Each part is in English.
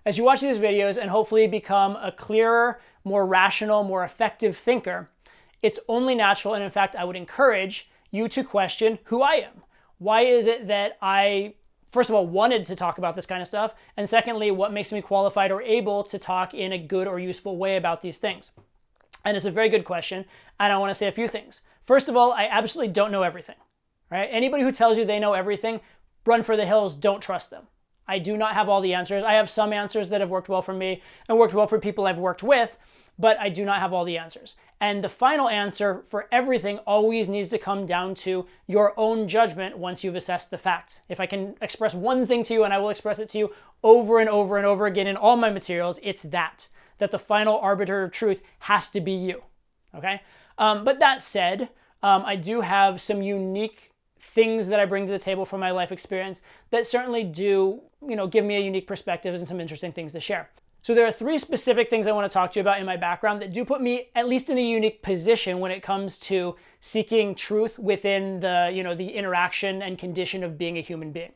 As you watch these videos and hopefully become a clearer, more rational, more effective thinker, it's only natural, and in fact, I would encourage you to question who I am. Why is it that I, first of all, wanted to talk about this kind of stuff? And secondly, what makes me qualified or able to talk in a good or useful way about these things? And it's a very good question, and I want to say a few things. First of all, I absolutely don't know everything, right? Anybody who tells you they know everything, run for the hills, don't trust them. I do not have all the answers. I have some answers that have worked well for me and worked well for people I've worked with, but I do not have all the answers. And the final answer for everything always needs to come down to your own judgment once you've assessed the facts. If I can express one thing to you, and I will express it to you over and over and over again in all my materials, it's that the final arbiter of truth has to be you, okay? But that said, I do have some unique things that I bring to the table from my life experience that certainly do, give me a unique perspective and some interesting things to share. So there are three specific things I want to talk to you about in my background that do put me at least in a unique position when it comes to seeking truth within the, the interaction and condition of being a human being.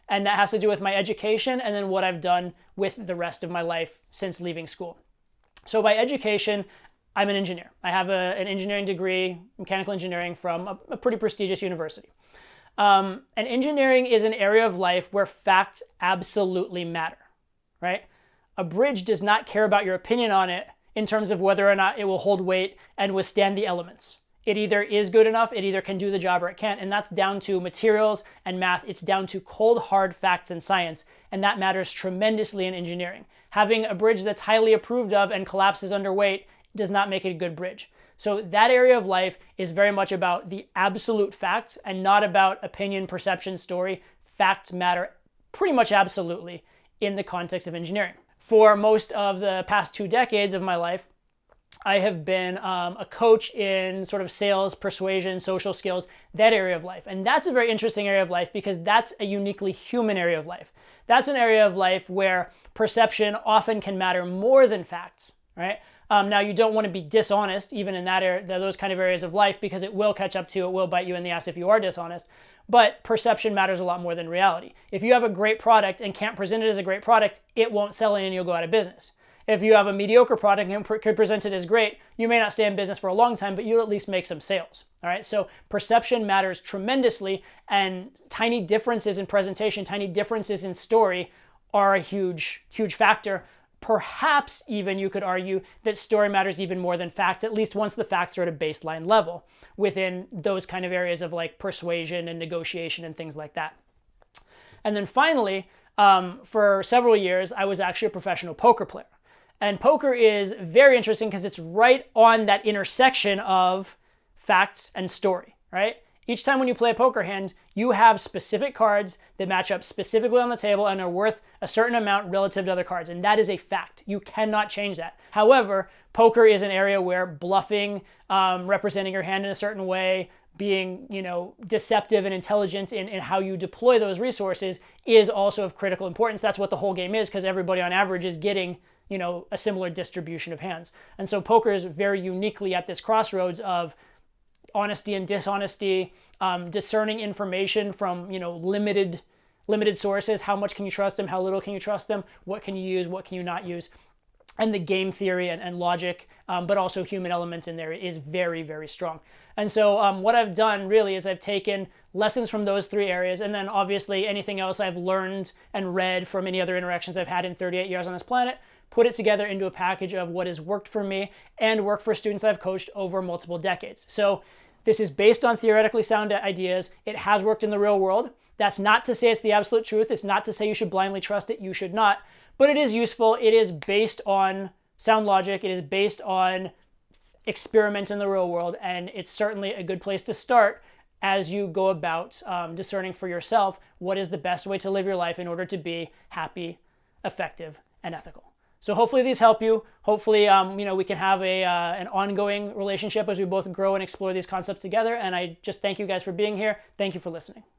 And that has to do with my education and then what I've done with the rest of my life since leaving school. So by education, I'm an engineer. I have an engineering degree, mechanical engineering, from a pretty prestigious university. And engineering is an area of life where facts absolutely matter, right? A bridge does not care about your opinion on it in terms of whether or not it will hold weight and withstand the elements. It either is good enough, it either can do the job, or it can't. And that's down to materials and math. It's down to cold, hard facts and science. And that matters tremendously in engineering. Having a bridge that's highly approved of and collapses under weight does not make it a good bridge. So that area of life is very much about the absolute facts and not about opinion, perception, story. Facts matter pretty much absolutely in the context of engineering. For most of the past 2 decades of my life, I have been a coach in sort of sales, persuasion, social skills, that area of life. And that's a very interesting area of life because that's a uniquely human area of life. That's an area of life where perception often can matter more than facts, right? Now, you don't want to be dishonest even in that area, those kind of areas of life, because it will catch up to you, it will bite you in the ass if you are dishonest. But perception matters a lot more than reality. If you have a great product and can't present it as a great product, it won't sell and you'll go out of business. If you have a mediocre product and could present it as great, you may not stay in business for a long time, but you'll at least make some sales. All right. So perception matters tremendously, and tiny differences in presentation, tiny differences in story are a huge, huge factor. Perhaps even you could argue that story matters even more than facts, at least once the facts are at a baseline level within those kind of areas of like persuasion and negotiation and things like that. And then finally, for several years, I was actually a professional poker player. And poker is very interesting because it's right on that intersection of facts and story, right? Each time when you play a poker hand, you have specific cards that match up specifically on the table and are worth a certain amount relative to other cards. And that is a fact. You cannot change that. However, poker is an area where bluffing, representing your hand in a certain way, being, deceptive and intelligent in how you deploy those resources is also of critical importance. That's what the whole game is, because everybody on average is getting a similar distribution of hands. And so poker is very uniquely at this crossroads of honesty and dishonesty, discerning information from, limited sources. How much can you trust them? How little can you trust them? What can you use? What can you not use? And the game theory and logic, but also human element in there is very, very strong. And so what I've done really is I've taken lessons from those 3 areas, and then obviously anything else I've learned and read from any other interactions I've had in 38 years on this planet, put it together into a package of what has worked for me and worked for students I've coached over multiple decades. So this is based on theoretically sound ideas. It has worked in the real world. That's not to say it's the absolute truth. It's not to say you should blindly trust it. You should not. But it is useful. It is based on sound logic. It is based on experiments in the real world. And it's certainly a good place to start as you go about discerning for yourself what is the best way to live your life in order to be happy, effective, and ethical. So hopefully these help you. Hopefully, we can have an ongoing relationship as we both grow and explore these concepts together. And I just thank you guys for being here. Thank you for listening.